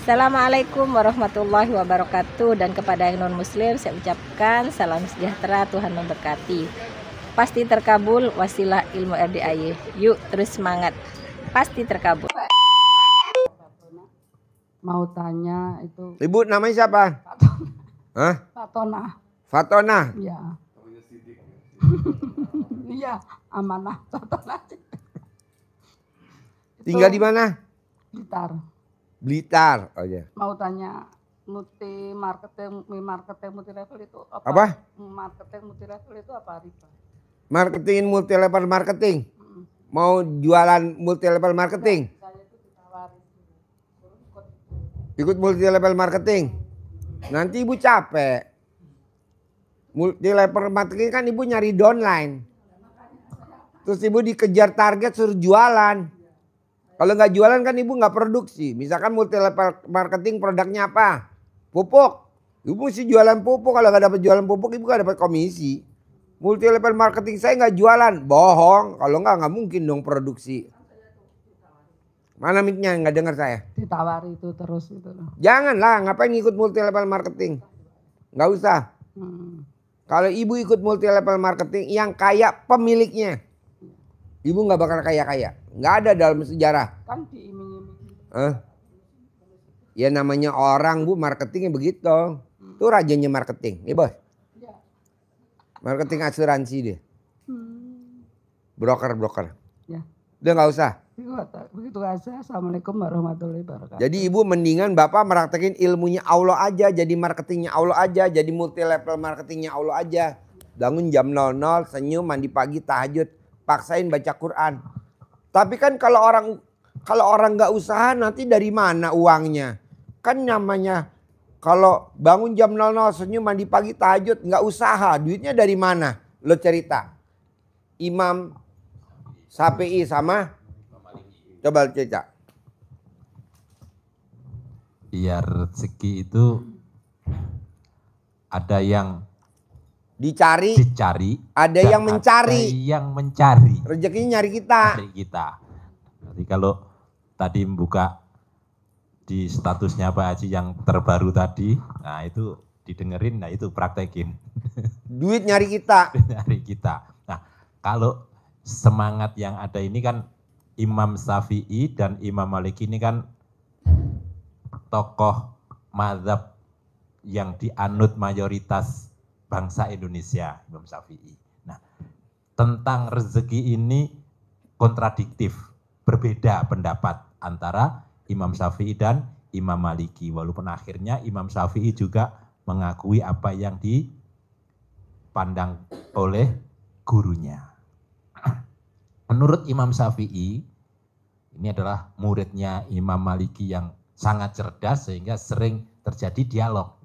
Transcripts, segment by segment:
Assalamualaikum warahmatullahi wabarakatuh. Dan kepada yang non-muslim saya ucapkan salam sejahtera, Tuhan memberkati. Pasti terkabul, wasilah ilmu RDAY. Yuk terus semangat, pasti terkabul. Mau tanya itu. Ibu namanya siapa? Hah? Fatona. Fatona? Iya. Iya, amanah Fatona. Tinggal di mana? Blitar. Blitar. Oh ya. Mau tanya marketing multi level itu apa? Apa? Marketing multi level itu apa, Riba? Marketing multi level marketing. Mau jualan multi level marketing? Saya itu ditawarin. Ikut multi level marketing. Nanti ibu capek. Multi level marketing kan ibu nyari downline. Terus ibu dikejar target suruh jualan. Kalau nggak jualan kan ibu nggak produksi. Misalkan multi level marketing produknya apa? Pupuk. Ibu mesti jualan pupuk. Kalau nggak dapat jualan pupuk ibu nggak dapat komisi. Multi level marketing saya nggak jualan. Bohong. Kalau nggak mungkin dong produksi. Mana mic-nya? Nggak dengar saya. Ditawari itu terus itu. Janganlah, ngapain ikut multi level marketing? Nggak usah. Kalau ibu ikut multi level marketing yang kaya pemiliknya. Ibu nggak bakal kaya-kaya. Nggak ada dalam sejarah. Kan diiming-iming. Ya namanya orang bu, marketingnya begitu. Itu rajanya marketing. Ya bos. Marketing asuransi dia. Broker. Ya. Udah nggak usah. Begitu aja. Assalamualaikum warahmatullahi wabarakatuh. Jadi ibu mendingan bapak meraktekin ilmunya Allah aja. Jadi marketingnya Allah aja. Jadi multi level marketingnya Allah aja. Bangun jam 00, senyum, mandi pagi, tahajud. Paksain baca Quran. Tapi kan kalau orang nggak usaha nanti dari mana uangnya? Kan namanya kalau bangun jam 00, senyum, mandi pagi, tahajud, nggak usaha. Duitnya dari mana? Lo cerita. Imam Syafi'i sama? Coba cerita. Iya, rezeki itu ada yang Dicari, ada dan yang mencari. Ada yang mencari. Rezekinya nyari kita. Jadi kalau tadi membuka di statusnya Pak Haji yang terbaru tadi, nah itu didengerin, nah itu praktekin. Duit nyari kita. Nyari kita. Nah kalau semangat yang ada ini kan Imam Syafi'i dan Imam Malik ini kan tokoh mazhab yang dianut mayoritas bangsa Indonesia, Imam Syafi'i. Nah, tentang rezeki ini kontradiktif, berbeda pendapat antara Imam Syafi'i dan Imam Maliki. Walaupun akhirnya Imam Syafi'i juga mengakui apa yang dipandang oleh gurunya. Menurut Imam Syafi'i, ini adalah muridnya Imam Maliki yang sangat cerdas sehingga sering terjadi dialog.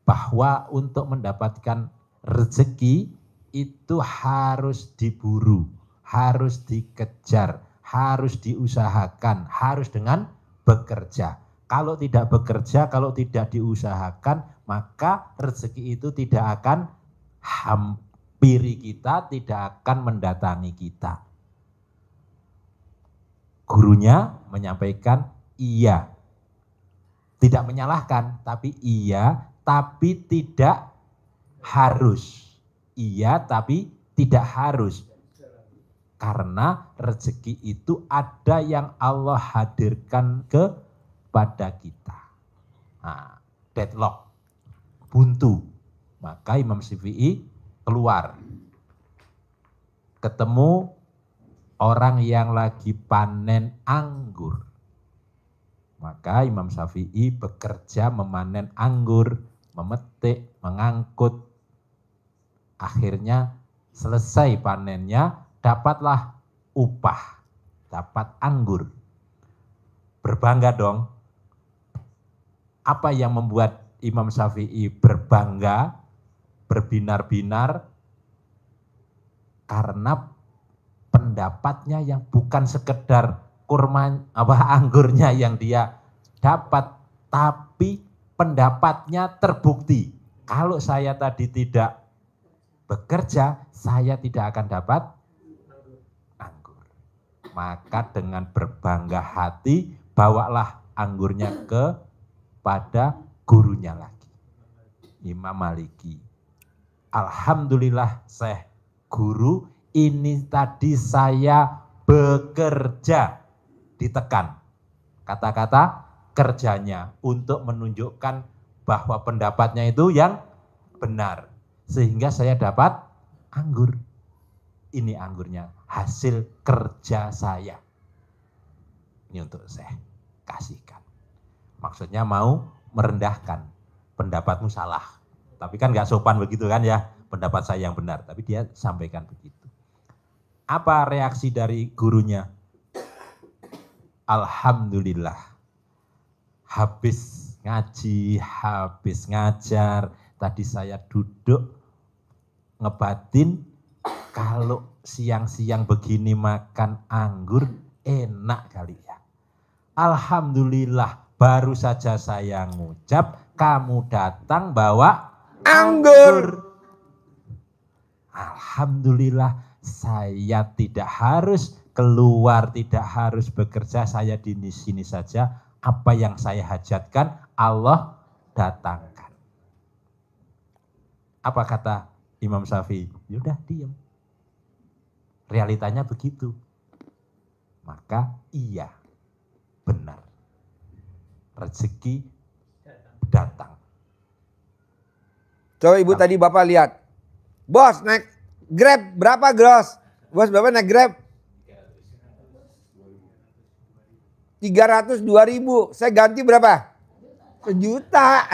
Bahwa untuk mendapatkan rezeki itu harus diburu, harus dikejar, harus diusahakan, harus dengan bekerja. Kalau tidak bekerja, kalau tidak diusahakan, maka rezeki itu tidak akan hampiri kita, tidak akan mendatangi kita. Gurunya menyampaikan iya, tidak menyalahkan, tapi iya, tapi tidak harus. Iya, tapi tidak harus. Karena rezeki itu ada yang Allah hadirkan kepada kita. Nah, deadlock, buntu. Maka Imam Syafi'i keluar. Ketemu orang yang lagi panen anggur. Maka Imam Syafi'i bekerja memanen anggur, memetik, mengangkut. Akhirnya selesai panennya, dapatlah upah, dapat anggur. Berbangga dong. Apa yang membuat Imam Syafi'i berbangga, berbinar-binar? Karena pendapatnya yang bukan sekedar anggurnya yang dia dapat, tapi pendapatnya terbukti. Kalau saya tadi tidak bekerja, saya tidak akan dapat anggur. Maka dengan berbangga hati, bawalah anggurnya kepada gurunya lagi. Imam Maliki. Alhamdulillah Syekh guru, ini tadi saya bekerja, ditekan kata-kata kerjanya untuk menunjukkan bahwa pendapatnya itu yang benar. Sehingga saya dapat anggur. Ini anggurnya, hasil kerja saya. Ini untuk saya kasihkan. Maksudnya mau merendahkan, pendapatmu salah. Tapi kan gak sopan begitu kan ya, pendapat saya yang benar. Tapi dia sampaikan begitu. Apa reaksi dari gurunya? Alhamdulillah. Habis ngaji, habis ngajar, tadi saya duduk ngebatin, kalau siang-siang begini makan anggur, enak kali ya. Alhamdulillah, baru saja saya ngucap, kamu datang bawa anggur. Alhamdulillah, saya tidak harus keluar, tidak harus bekerja, saya di sini saja. Apa yang saya hajatkan, Allah datangkan. Apa kata Imam Syafi'i? Yaudah diam. Realitanya begitu. Maka iya, benar. Rezeki datang. Coba ibu tadi bapak lihat. Bos naik Grab berapa gros? Bos bapak naik Grab 302.000. Saya ganti berapa? 1 juta.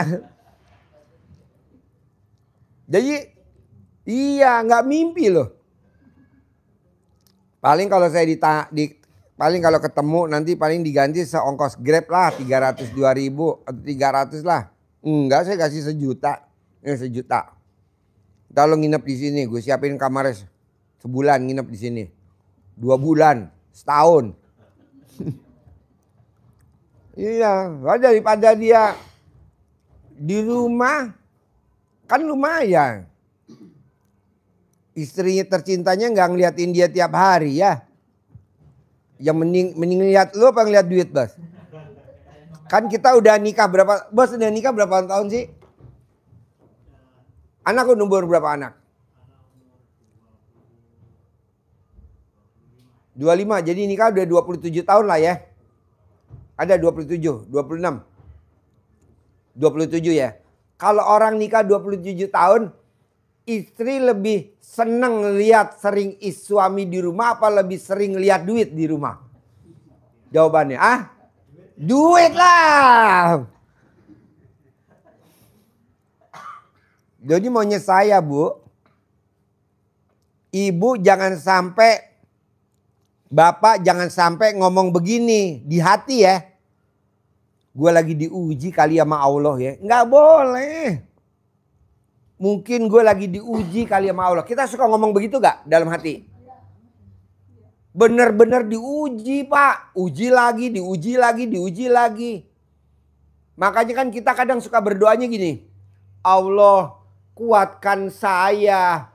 Jadi iya nggak mimpi loh. Paling kalau saya paling kalau ketemu nanti paling diganti seongkos Grab lah 302.000 atau 300 lah. Enggak, saya kasih 1 juta. 1 juta. Kalau nginep di sini, gue siapin kamarnya sebulan nginep di sini. 2 bulan, setahun. Iya, daripada dia di rumah kan lumayan. Istrinya tercintanya nggak ngeliatin dia tiap hari ya. Yang mending lihat lu apa ngeliat duit, Bos? Kan kita udah nikah berapa, Bos udah nikah berapa tahun sih? Anak umur berapa anak? 25, jadi nikah udah 27 tahun lah ya. Ada 27, 26. 27 ya. Kalau orang nikah 27 tahun, istri lebih seneng lihat sering suami di rumah apa lebih sering lihat duit di rumah? Jawabannya, duit lah. Jadi maunya saya, Bu, ibu jangan sampai, bapak jangan sampai ngomong begini di hati ya. Gue lagi diuji kali sama Allah ya. Nggak boleh. Mungkin gue lagi diuji kali sama Allah. Kita suka ngomong begitu gak dalam hati? Bener-bener diuji, Pak. Uji lagi, diuji lagi, diuji lagi. Makanya kan kita kadang suka berdoanya gini. Allah kuatkan saya.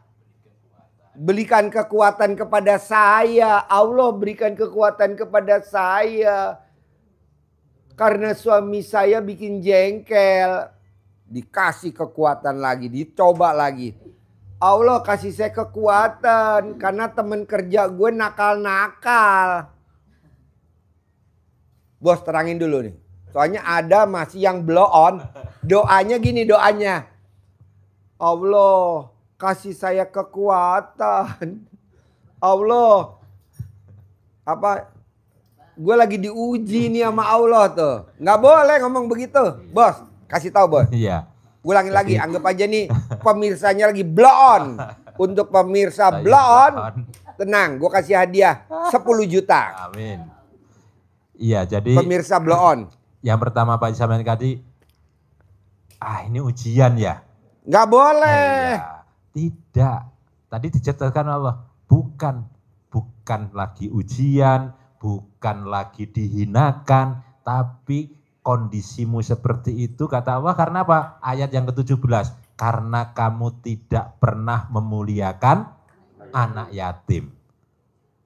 Berikan kekuatan kepada saya. Allah berikan kekuatan kepada saya. Karena suami saya bikin jengkel. Dikasih kekuatan lagi. Dicoba lagi. Allah kasih saya kekuatan. Karena teman kerja gue nakal-nakal. Bos terangin dulu nih. Soalnya ada masih yang blow on. Doanya gini doanya. Allah kasih saya kekuatan. Allah. Gue lagi diuji nih sama Allah tuh. Nggak boleh ngomong begitu. Bos, kasih tahu Bos. Iya. Ulangin lagi, anggap aja nih pemirsanya lagi blow on. Untuk pemirsa blow on, tenang, gue kasih hadiah 10 juta. Amin. Iya, jadi pemirsa blow on. Yang pertama Pak Isamen tadi, ini ujian ya. Nggak boleh. Tidak. Tadi dicatatkan Allah, bukan lagi ujian, bukan lagi dihinakan, tapi kondisimu seperti itu kata Allah karena apa? Ayat yang ke-17, karena kamu tidak pernah memuliakan anak yatim.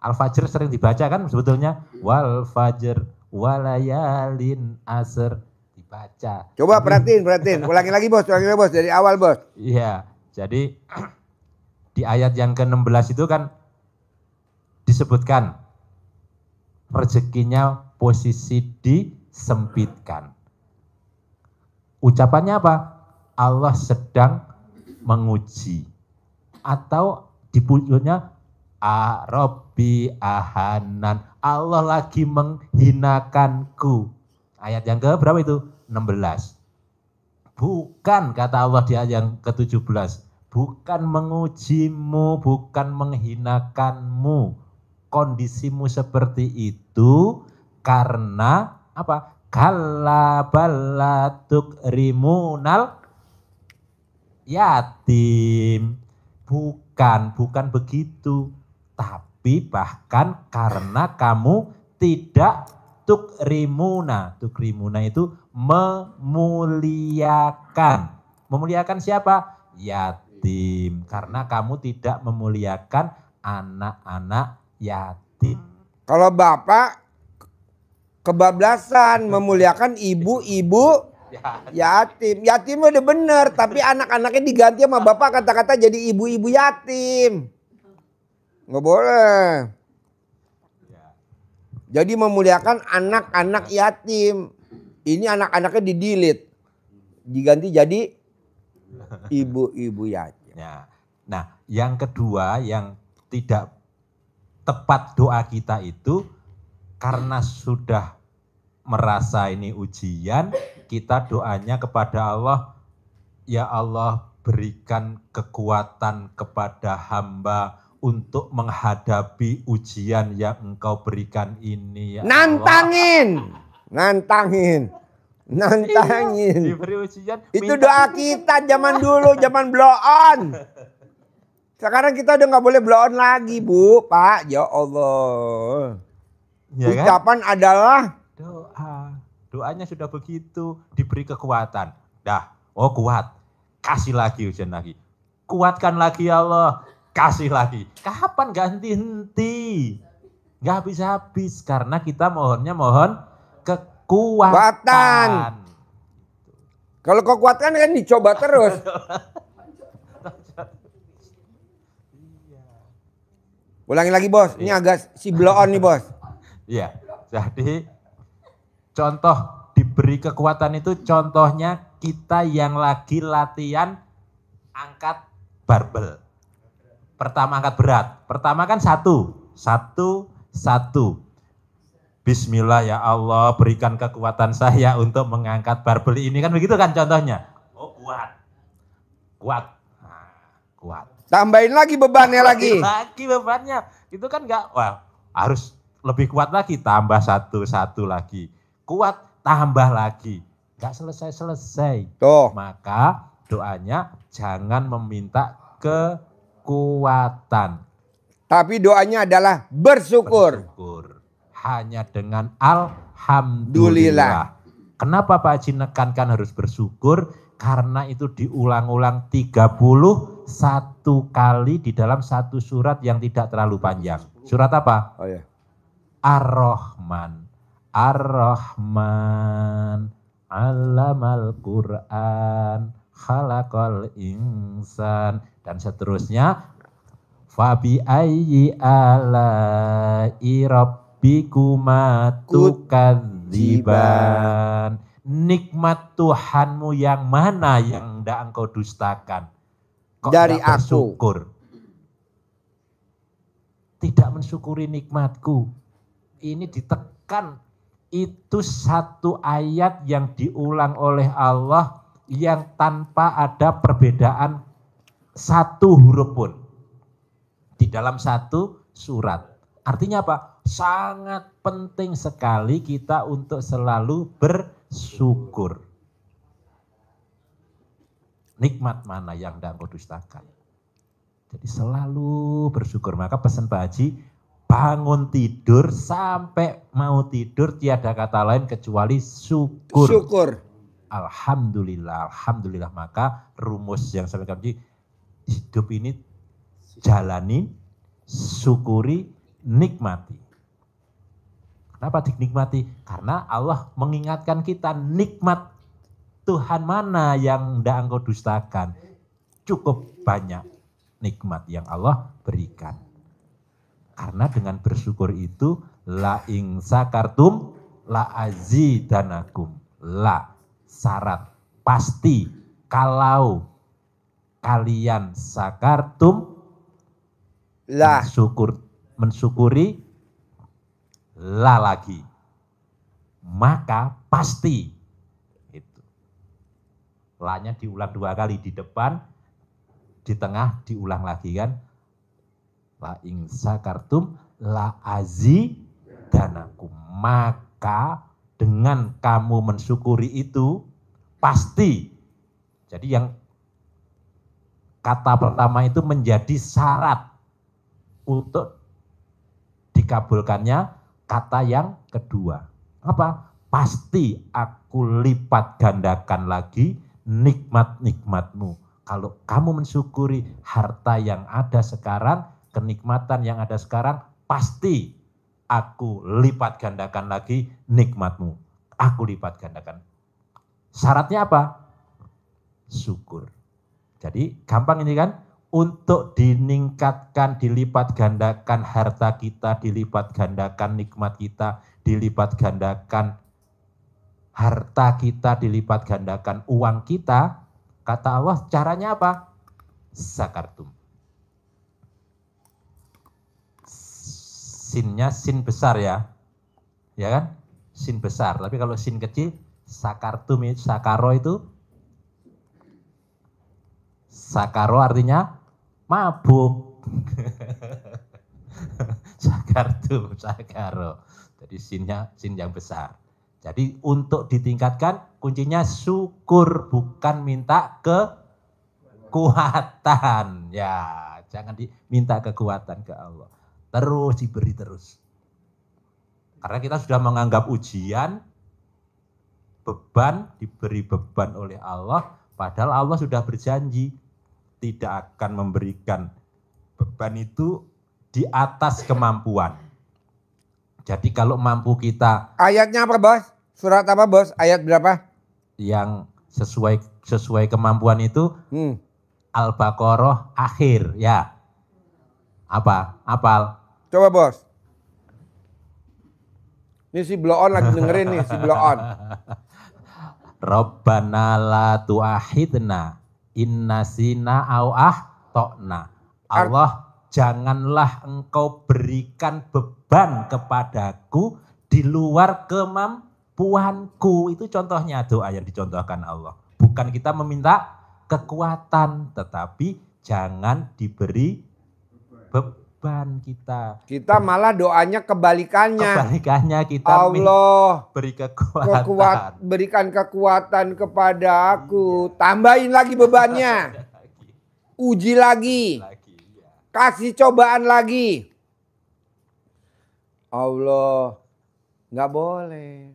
Al-Fajr sering dibaca kan sebetulnya, wal fajr walayalin asr, dibaca. Coba perhatiin. Ulangi lagi bos, dari awal bos. Iya, jadi di ayat yang ke-16 itu kan disebutkan rezekinya posisi disempitkan. Ucapannya apa? Allah sedang menguji. Atau dipunyanya Rabbi ahanan, Allah lagi menghinakanku. Ayat yang ke berapa itu? 16. Bukan, kata Allah di ayat yang ke-17, bukan mengujimu, bukan menghinakanmu. Kondisimu seperti itu karena apa? Kalla balatuk rimunal yatim. Bukan begitu. Tapi bahkan karena kamu tidak tukrimuna. Tukrimuna itu memuliakan. Memuliakan siapa? Yatim. Karena kamu tidak memuliakan anak-anak yatim. Kalau bapak kebablasan memuliakan ibu-ibu yatim. Yatim udah bener, tapi anak-anaknya diganti sama bapak kata-kata jadi ibu-ibu yatim. Nggak boleh. Jadi memuliakan anak-anak yatim. Ini anak-anaknya didilit. Diganti jadi ibu-ibu yatim. Ya. Nah, yang kedua yang tidak tepat doa kita itu karena sudah merasa ini ujian, kita doanya kepada Allah, ya Allah berikan kekuatan kepada hamba untuk menghadapi ujian yang engkau berikan ini ya Nantangin. Diberi ujian. Itu doa kita zaman dulu, zaman blow on. Sekarang kita udah nggak boleh blow on lagi, Bu, Pak. Ya Allah. Ya kan? Ucapan adalah doa. Doanya sudah begitu, diberi kekuatan. Dah, oh kuat. Kasih lagi ujian lagi. Kuatkan lagi ya Allah. Kasih lagi. Kapan ganti henti? Gak habis-habis karena kita mohonnya mohon kekuatan. Kalau kekuatan kan dicoba terus. Ulangi lagi bos, ini agak si blow on nih bos. Iya, jadi contoh diberi kekuatan itu contohnya kita yang lagi latihan angkat barbel. Pertama angkat berat, pertama kan satu. Bismillah ya Allah berikan kekuatan saya untuk mengangkat barbel ini, kan begitu kan contohnya. Oh kuat. Nah, kuat. Tambahin lagi bebannya lagi. Lagi bebannya, itu kan enggak, wah harus lebih kuat lagi, tambah satu lagi. Kuat, tambah lagi. Enggak selesai-selesai. Tuh. Maka doanya jangan meminta kekuatan. Tapi doanya adalah bersyukur. Hanya dengan alhamdulillah. Kenapa Pak Haji nekankan harus bersyukur? Karena itu diulang-ulang 31 kali di dalam satu surat yang tidak terlalu panjang. Surat apa? Oh ya. Ar-Rahman. Ar-Rahman. Allamal Qur'an. Khalaqal insan. Dan seterusnya. Fabi ayyi ala'i rabbikuma tukadziban. Nikmat Tuhanmu yang mana yang tidak engkau dustakan? Kok dari tidak aku. bersyukur? Tidak mensyukuri nikmatku. Ini ditekan. Itu satu ayat yang diulang oleh Allah yang tanpa ada perbedaan satu huruf pun. Di dalam satu surat. Artinya apa? Sangat penting sekali kita untuk selalu bersyukur. Nikmat mana yang tidak kau dustakan. Jadi selalu bersyukur. Maka pesan Pak Haji, bangun tidur sampai mau tidur tiada kata lain kecuali syukur. Syukur. Alhamdulillah, alhamdulillah. Maka rumus yang saya katakan, hidup ini jalani, syukuri, nikmati. Kenapa dinikmati? Karena Allah mengingatkan kita nikmat Tuhan mana yang tidak engkau dustakan. Cukup banyak nikmat yang Allah berikan. Karena dengan bersyukur itu la ing sakartum la azidanakum. La syarat pasti kalau kalian sakartum Lah, mensyukuri la lagi, maka pasti itu. La-nya diulang 2 kali di depan, di tengah diulang lagi kan. La ing sakartum la azidanakum. Maka dengan kamu mensyukuri itu pasti. Jadi yang kata pertama itu menjadi syarat untuk dikabulkannya kata yang kedua. Apa? Pasti aku lipat gandakan lagi nikmat-nikmatmu. Kalau kamu mensyukuri harta yang ada sekarang, kenikmatan yang ada sekarang, pasti aku lipat gandakan lagi nikmatmu. Aku lipat gandakan. Syaratnya apa? Syukur. Jadi gampang ini kan? Untuk diningkatkan, dilipat gandakan harta kita, dilipat gandakan nikmat kita, dilipat gandakan harta kita, dilipat gandakan uang kita, kata Allah caranya apa? Sakartum. Sinnya sin besar ya kan? Sin besar, tapi kalau sin kecil, sakartum itu, sakaro itu, sakaro artinya mabuk. Sakartum, sakaro. Jadi sinnya sin yang besar. Jadi untuk ditingkatkan kuncinya syukur, bukan minta kekuatan. Ya, jangan diminta kekuatan ke Allah. Terus diberi terus. Karena kita sudah menganggap ujian, beban, diberi beban oleh Allah, padahal Allah sudah berjanji tidak akan memberikan beban itu di atas kemampuan. Jadi kalau mampu kita. Ayatnya apa bos? Surat apa bos? Ayat berapa? Yang sesuai kemampuan itu Al-Baqarah akhir ya. Apa? Apal? Coba bos. Ini si bloon lagi dengerin nih si bloon. Rabbana la tu'ahidna innasina au ahtona. Allah, janganlah engkau berikan beban kepadaku di luar kemampuanku. Itu contohnya doa yang dicontohkan Allah. Bukan kita meminta kekuatan, tetapi jangan diberi beban kita. Kita malah doanya kebalikannya. Kebalikannya kita Allah beri kekuatan. Berikan kekuatan kepada aku. Tambahin lagi bebannya. Uji lagi. Kasih cobaan lagi. Allah, nggak boleh.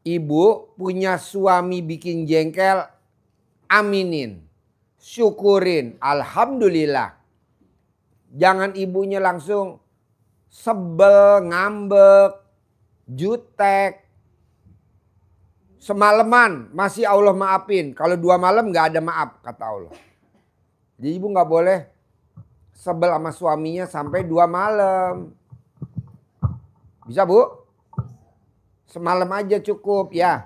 Ibu punya suami bikin jengkel, aminin, syukurin, alhamdulillah. Jangan ibunya langsung sebel, ngambek, jutek. Semalaman masih Allah maafin. Kalau 2 malam nggak ada maaf, kata Allah. Jadi ibu nggak boleh sebel sama suaminya sampai 2 malam. Bisa bu? Semalam aja cukup ya.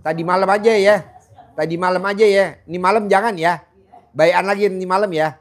Tadi malam aja ya. Tadi malam aja ya. Ini malam jangan ya. Bayan lagi ini malam ya.